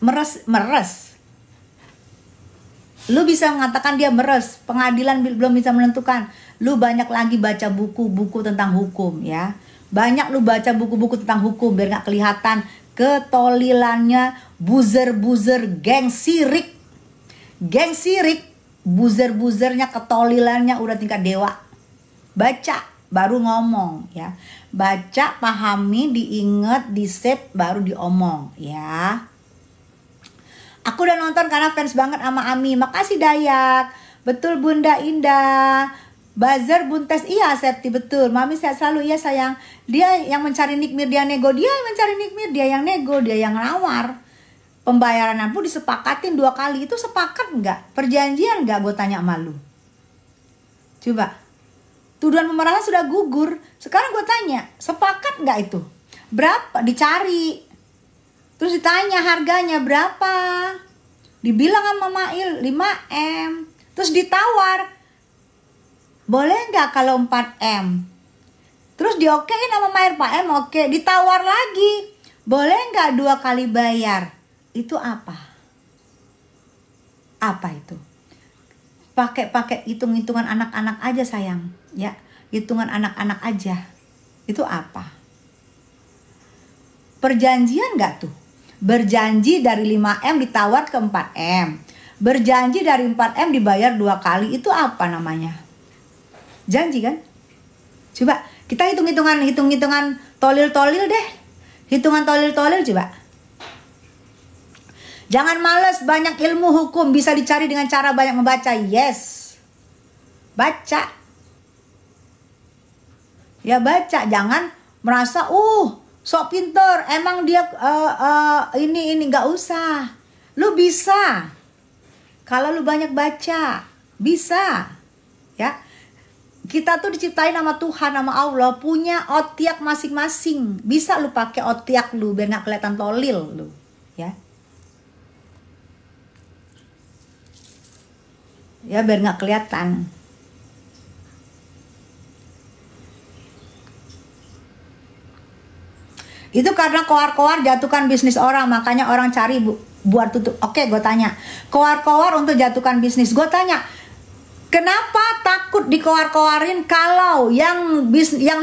meres. Lu bisa mengatakan dia meres, pengadilan belum bisa menentukan. Lu banyak lagi baca buku-buku tentang hukum ya. Banyak lu baca buku-buku tentang hukum biar gak kelihatan ketolilannya buzer-buzer geng sirik. Geng sirik, buzer-buzernya, ketolilannya udah tingkat dewa. Baca, baru ngomong ya. Baca, pahami, diinget, di-save, baru diomong ya. Aku udah nonton karena fans banget sama Ami. Makasih Dayak. Betul Bunda Indah. Buzzer Buntes, iya Septi, betul. Mami sehat selalu, iya sayang. Dia yang mencari nikmir, dia nego. Dia yang mencari nikmir, dia yang nego, dia yang nawar. Pembayaran pun disepakatin 2 kali. Itu sepakat nggak? Perjanjian nggak? Gue tanya sama lu. Coba. Tuduhan pemerasan sudah gugur. Sekarang gue tanya, sepakat nggak itu? Berapa? Dicari. Terus ditanya harganya berapa? Dibilang sama Mail 5M. Terus ditawar. Boleh nggak kalau 4M? Terus diokein sama Mail, Pak M, oke. Ditawar lagi. Boleh nggak 2 kali bayar? Itu apa? Apa itu? Pakai hitung-hitungan anak-anak aja sayang, ya. Hitungan anak-anak aja. Itu apa? Perjanjian nggak tuh? Berjanji dari 5M ditawar ke 4M. Berjanji dari 4M dibayar 2 kali. Itu apa namanya? Janji kan? Coba kita hitung-hitungan tolil-tolil deh. Hitungan tolil-tolil coba. Jangan males, banyak ilmu hukum bisa dicari dengan cara banyak membaca. Yes. Baca. Ya baca, jangan merasa sok pinter. Emang dia ini nggak usah. Lu bisa. Kalau lu banyak baca, bisa. Ya. Kita tuh diciptain sama Tuhan, sama Allah, punya otiak masing-masing. Bisa lu pakai otiak lu biar nggak kelihatan tolil lu, ya. Ya biar nggak kelihatan. Itu karena koar-koar jatuhkan bisnis orang, makanya orang cari buat tutup. Oke, gue tanya, koar-koar untuk jatuhkan bisnis. Gue tanya, kenapa takut dikoar-koarin kalau yang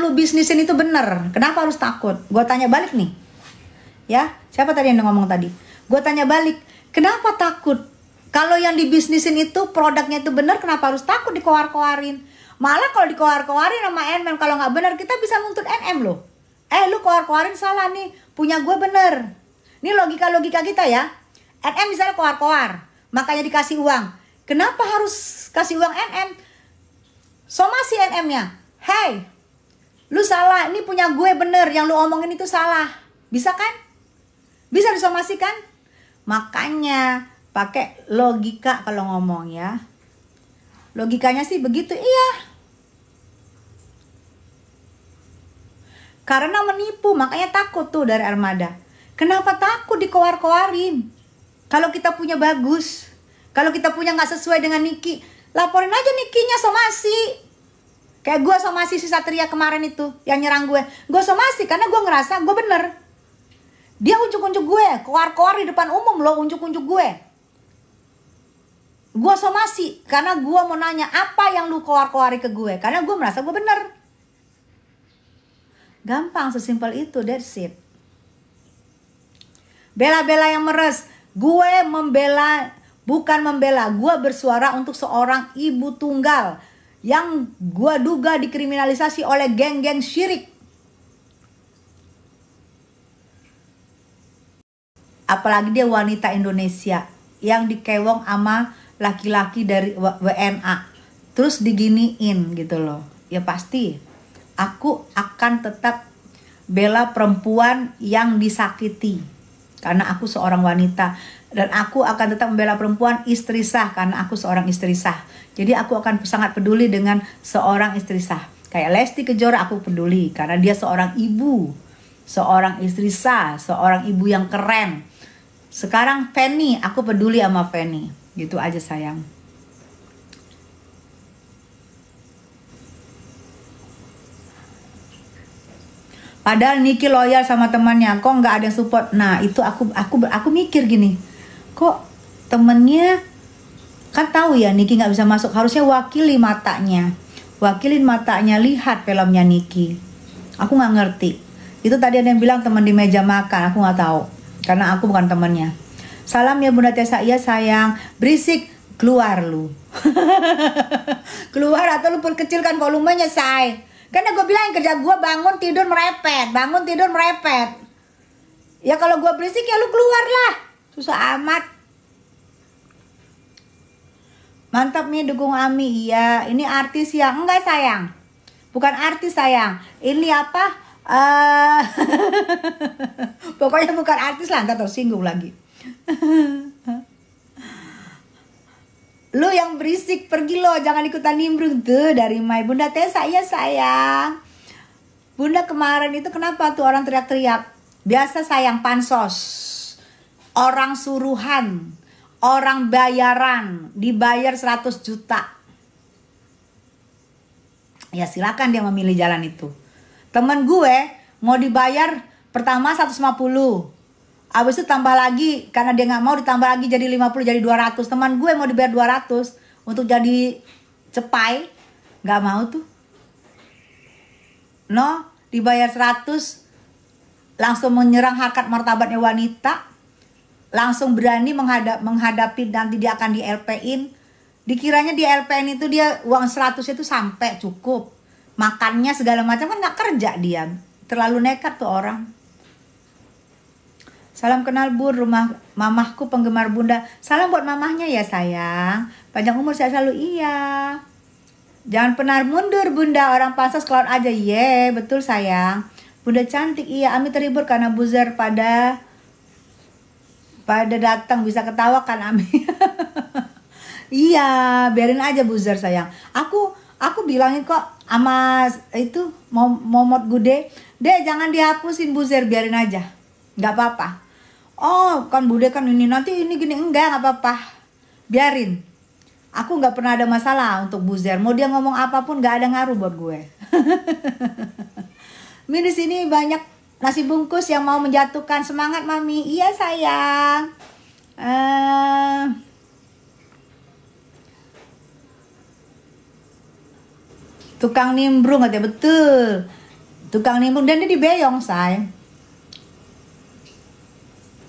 lu bisnisin itu bener? Kenapa harus takut? Gue tanya balik nih. Ya, siapa tadi yang ngomong tadi? Gue tanya balik, kenapa takut? Kalau yang dibisnisin itu produknya itu bener, kenapa harus takut dikoar-koarin? Malah kalau dikoar-koarin sama NM, kalau nggak bener kita bisa nuntut NM loh. Lu koar-koarin salah nih, punya gue bener. Ini logika kita ya. NM misalnya koar-koar, makanya dikasih uang. Kenapa harus kasih uang NM? Somasi NM-nya. Hey, lu salah, ini punya gue bener, yang lu omongin itu salah. Bisa kan? Bisa disomasikan? Makanya pakai logika kalau ngomong ya. Logikanya sih begitu, iya. Karena menipu, makanya takut tuh dari Armada. Kenapa takut dikoar-koarin? Kalau kita punya bagus, kalau kita punya nggak sesuai dengan Niki, laporin aja Nikinya somasi. Kayak gue somasi si Satria kemarin itu, yang nyerang gue. Gue somasi karena gue ngerasa gue bener. Dia unjuk-unjuk gue, koar-koar di depan umum loh, unjuk-unjuk gue. Gue somasi karena gue mau nanya apa yang lu koar-koari ke gue, karena gue merasa gue bener. Gampang, sesimpel itu, that's it. Bela-bela yang meres. Gue membela, bukan membela. Gue bersuara untuk seorang ibu tunggal yang gue duga dikriminalisasi oleh geng-geng syirik. Apalagi dia wanita Indonesia yang dikewong sama laki-laki dari WNA. Terus diginiin gitu loh. Ya pasti aku akan tetap bela perempuan yang disakiti. Karena aku seorang wanita. Dan aku akan tetap membela perempuan istri sah. Karena aku seorang istri sah. Jadi aku akan sangat peduli dengan seorang istri sah. Kayak Lesti Kejora aku peduli. Karena dia seorang ibu. Seorang istri sah. Seorang ibu yang keren. Sekarang Fanny, aku peduli sama Fanny. Gitu aja sayang. Padahal Niki loyal sama temannya, kok nggak ada yang support. Nah itu aku mikir gini, kok temennya kan tahu ya Niki nggak bisa masuk, harusnya wakilin matanya lihat filmnya Niki. Aku nggak ngerti. Itu tadi ada yang bilang teman di meja makan, aku nggak tahu karena aku bukan temannya. Salam ya Bunda Tessa, iya sayang. Berisik, keluar lu. Keluar atau lu perkecilkan volumenya, say. Karena gue bilang kerja gue bangun tidur merepet. Ya kalau gue berisik ya lu keluar lah. Susah amat. Mantap nih dukung Ami. Iya, ini artis ya. Enggak sayang. Bukan artis sayang. Ini apa? Pokoknya bukan artis lah, ntar tersinggung lagi. Lu yang berisik pergi lo, jangan ikutan nimbrung tuh dari My Bunda Tessa. Ya sayang. Bunda kemarin itu kenapa tuh orang teriak-teriak? Biasa sayang, pansos. Orang suruhan, orang bayaran, dibayar 100 juta. Ya silakan dia memilih jalan itu. Temen gue mau dibayar pertama 150. Abis itu tambah lagi, karena dia nggak mau ditambah lagi jadi 50, jadi 200. Teman gue mau dibayar 200 untuk jadi cepai, nggak mau tuh. No, dibayar 100 langsung menyerang harkat martabatnya wanita, langsung berani menghadapi nanti dia akan di LP-in. Dikiranya di LP-in itu dia uang 100 itu sampai cukup. Makannya segala macam kan nggak kerja dia. Terlalu nekat tuh orang. Salam kenal Bun, rumah mamahku penggemar Bunda. Salam buat mamahnya ya sayang. Panjang umur saya selalu, iya. Jangan pernah mundur Bunda, orang pansos keluar aja. Ye, betul sayang. Bunda cantik, iya. Ami terhibur karena buzzer pada datang, bisa ketawa kan Ami. Iya, biarin aja buzzer sayang. Aku bilangin kok sama itu Momot Gude, deh jangan dihapusin buzzer, biarin aja. Nggak apa-apa. Oh kan Bude kan ini nanti ini gini, enggak apa-apa, biarin. Aku nggak pernah ada masalah untuk buzzer, mau dia ngomong apapun nggak ada ngaruh buat gue. Mi di sini banyak nasi bungkus yang mau menjatuhkan. Semangat Mami. Iya sayang. Tukang nimbrung katanya, betul. Tukang nimbrung dan dia dibeyong say.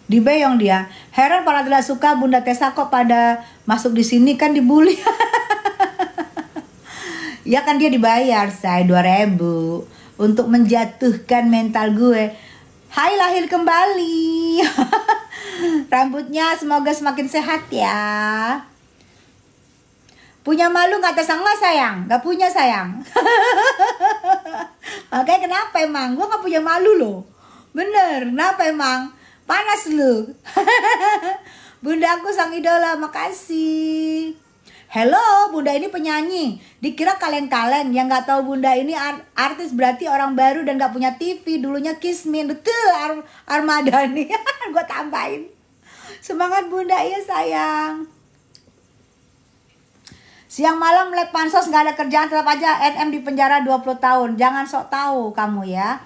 Dibeyong dia. Heran para tidak suka Bunda Tessa kok pada masuk di sini, kan dibully. Ya kan dia dibayar say 2.000 untuk menjatuhkan mental gue. Hai lahir kembali. Rambutnya semoga semakin sehat ya. Punya malu nggak Tessa? Nggak sayang, nggak punya sayang. Oke, kenapa emang? Gue nggak punya malu loh. Bener, kenapa emang? Panas lu. Bunda aku sang idola, makasih. Hello, Bunda ini penyanyi. Dikira kaleng-kaleng, yang nggak tahu Bunda ini artis berarti orang baru dan nggak punya TV. Dulunya Kismin, betul Armada nih. Gue tambahin. Semangat Bunda ya sayang. Siang malam lek pansos nggak ada kerjaan, tetap aja NM di penjara 20 tahun. Jangan sok tahu kamu ya.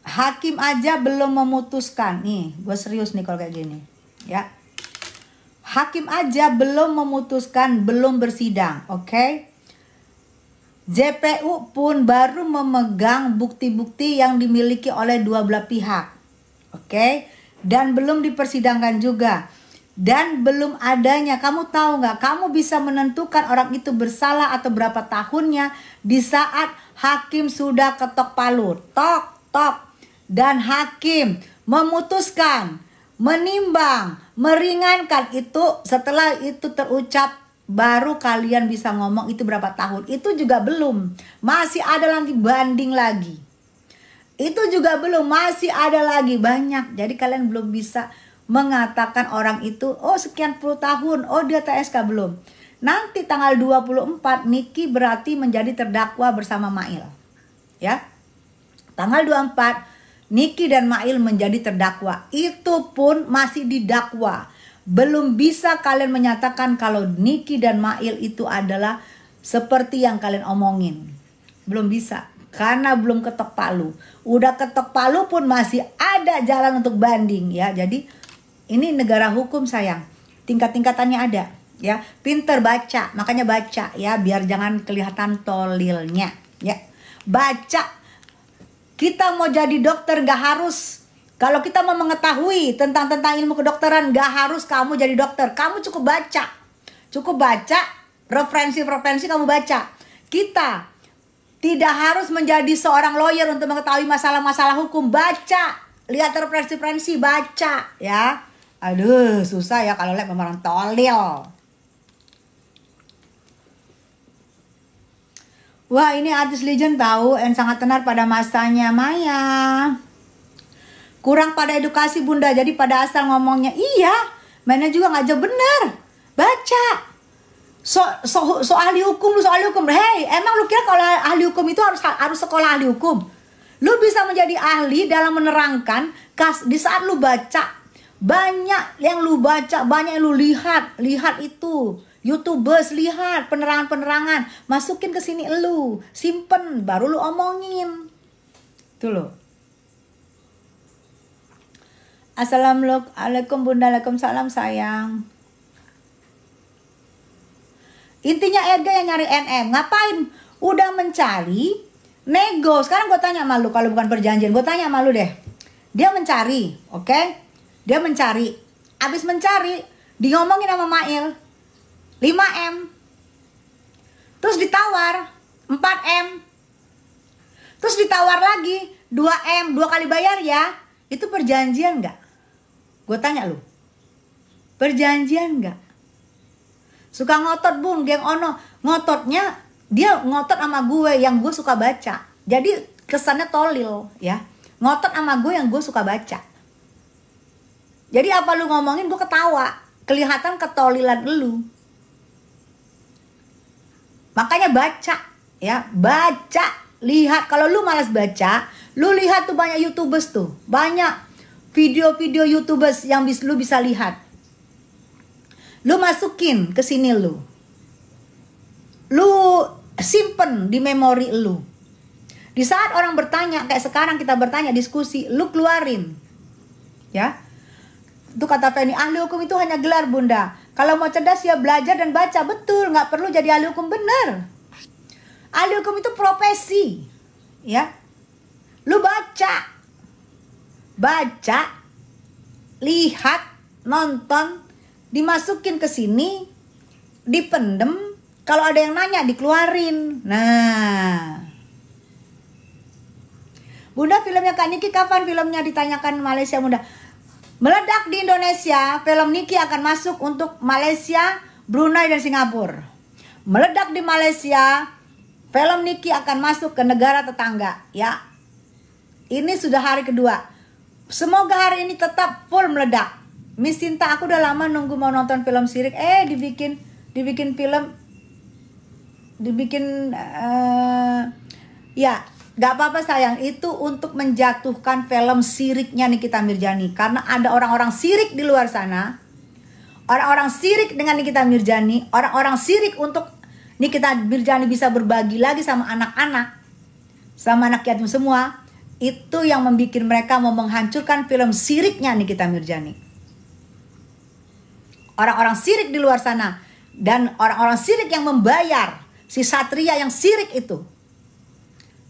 Hakim aja belum memutuskan. Nih, gue serius nih kalau kayak gini. Ya. Hakim aja belum memutuskan, belum bersidang, oke? JPU pun baru memegang bukti-bukti yang dimiliki oleh dua belah pihak. Oke? Dan belum dipersidangkan juga. Dan belum adanya, kamu tahu nggak? Kamu bisa menentukan orang itu bersalah atau berapa tahunnya di saat hakim sudah ketok palu. Tok, tok. Dan hakim memutuskan, menimbang, meringankan itu, setelah itu terucap baru kalian bisa ngomong itu berapa tahun. Itu juga belum, masih ada lagi banding lagi. Itu juga belum, masih ada lagi banyak. Jadi kalian belum bisa mengatakan orang itu oh sekian puluh tahun, oh dia TSK belum. Nanti tanggal 24 Niki berarti menjadi terdakwa bersama Mail. Ya. Tanggal 24 Niki dan Mail menjadi terdakwa. Itu pun masih didakwa. Belum bisa kalian menyatakan kalau Niki dan Mail itu adalah seperti yang kalian omongin. Belum bisa. karena belum ketok palu. Udah ketok palu pun masih ada jalan untuk banding ya. Jadi ini negara hukum sayang. Tingkat-tingkatannya ada ya. Pinter baca, makanya baca ya biar jangan kelihatan tolilnya ya. Baca. Kita mau jadi dokter gak harus, kalau kita mau mengetahui tentang ilmu kedokteran gak harus kamu jadi dokter. Kamu cukup baca. Cukup baca, referensi kamu baca. Kita tidak harus menjadi seorang lawyer untuk mengetahui masalah-masalah hukum. Baca, lihat referensi, baca ya. Aduh, susah ya kalau lihat orang tolil. Wah, ini artis legend tahu dan sangat tenar pada masanya. Maya kurang pada edukasi bunda, jadi pada asal ngomongnya. Iya, mainnya juga nggak jauh bener. Baca. So ahli hukum, Hei, emang lu kira kalau ahli hukum itu harus sekolah ahli hukum? Lu bisa menjadi ahli dalam menerangkan di saat lu baca. Banyak yang lu baca, banyak yang lu lihat itu. YouTubers, lihat penerangan, masukin ke sini lu, simpen, baru lu omongin. Tuh lo. Assalamualaikum bunda, waalaikumsalam sayang. Intinya Edgar yang nyari NM, ngapain? Udah mencari, nego. Sekarang gue tanya sama lu, kalau bukan perjanjian, gue tanya sama lu deh. Dia mencari, oke? Dia mencari. Abis mencari, diomongin sama Mail. 5M. Terus ditawar 4M. Terus ditawar lagi 2M, 2 kali bayar ya. Itu perjanjian gak? Gue tanya lu. Perjanjian gak? Suka ngotot bung, geng ono. Ngototnya, dia ngotot sama gue yang gue suka baca. Jadi kesannya tolil ya. Ngotot sama gue yang gue suka baca. Jadi apa lu ngomongin gue ketawa. Kelihatan ketolilan lu. Makanya baca ya, baca, lihat. Kalau lu malas baca, lu lihat tuh banyak YouTubers tuh, banyak video-video YouTubers yang lu bisa lihat. Lu masukin ke sini lu simpen di memori lu. Di saat orang bertanya kayak sekarang kita bertanya diskusi, lu keluarin ya. Itu kata Feni, ahli hukum itu hanya gelar bunda. Kalau mau cerdas ya belajar dan baca. Betul, nggak perlu jadi ahli hukum, bener. Ahli hukum itu profesi, ya. Lu baca, lihat, nonton, dimasukin ke sini, dipendem. Kalau ada yang nanya dikeluarin. Nah, bunda filmnya Kak Niki kapan filmnya, ditanyakan Malaysia bunda. Meledak di Indonesia, film Niki akan masuk untuk Malaysia, Brunei dan Singapura. Meledak di Malaysia, film Niki akan masuk ke negara tetangga, ya. Ini sudah hari kedua. Semoga hari ini tetap full meledak. Miss Sinta, aku udah lama nunggu mau nonton film sirik. Dibikin film, ya. Gak apa-apa sayang, itu untuk menjatuhkan film siriknya Nikita Mirjani. Karena ada orang-orang sirik di luar sana. Orang-orang sirik dengan Nikita Mirjani. Orang-orang sirik untuk Nikita Mirjani bisa berbagi lagi sama anak-anak. Sama anak yatim semua. Itu yang membuat mereka mau menghancurkan film siriknya Nikita Mirjani. Orang-orang sirik di luar sana. Dan orang-orang sirik yang membayar si Satria yang sirik itu.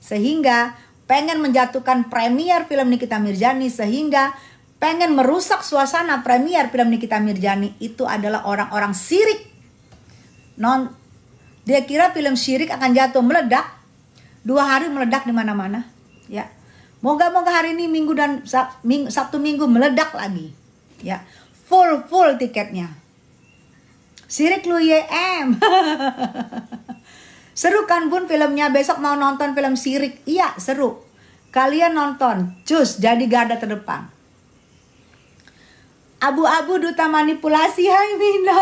Sehingga pengen menjatuhkan premier film Nikita Mirjani, sehingga pengen merusak suasana premier film Nikita Mirjani. Itu adalah orang-orang sirik. Dia kira film syirik akan jatuh, meledak. 2 hari meledak di mana-mana, ya. Moga-moga hari ini Minggu dan Sabtu Minggu meledak lagi, ya. Full tiketnya. Sirik lu YM. Seru kan bun filmnya, besok mau nonton film sirik. Iya seru. Kalian nonton, cus jadi garda terdepan. Abu-abu duta manipulasi, hai Mina.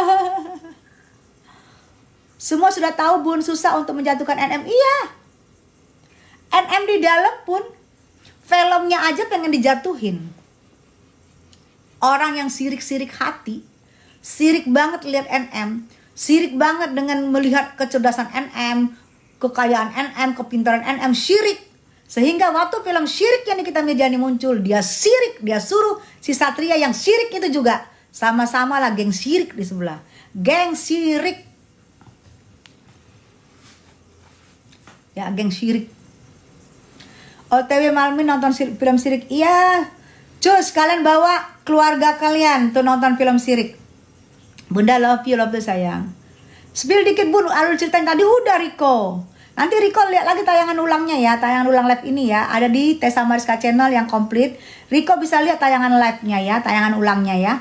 Semua sudah tahu bun susah untuk menjatuhkan NM. Iya. NM di dalam pun filmnya aja pengen dijatuhin. Orang yang sirik-sirik hati, sirik banget lihat NM. Sirik banget dengan melihat kecerdasan NM, kekayaan NM, kepintaran NM, syirik. Sehingga waktu film Syirik yang Nikita Mirzani muncul, dia sirik, dia suruh si Satria yang sirik itu juga. Sama-sama lah geng sirik di sebelah. Geng sirik. Ya, geng sirik. OTW malam ini nonton film Syirik. Iya. Cus, kalian bawa keluarga kalian tuh nonton film Syirik. Bunda love you sayang. Spill dikit bun, alur cerita yang tadi udah Riko. Nanti Riko lihat lagi tayangan ulangnya ya, tayangan ulang live ini ya. Ada di Tessa Mariska Channel yang komplit. Riko bisa lihat tayangan live-nya ya, tayangan ulangnya ya.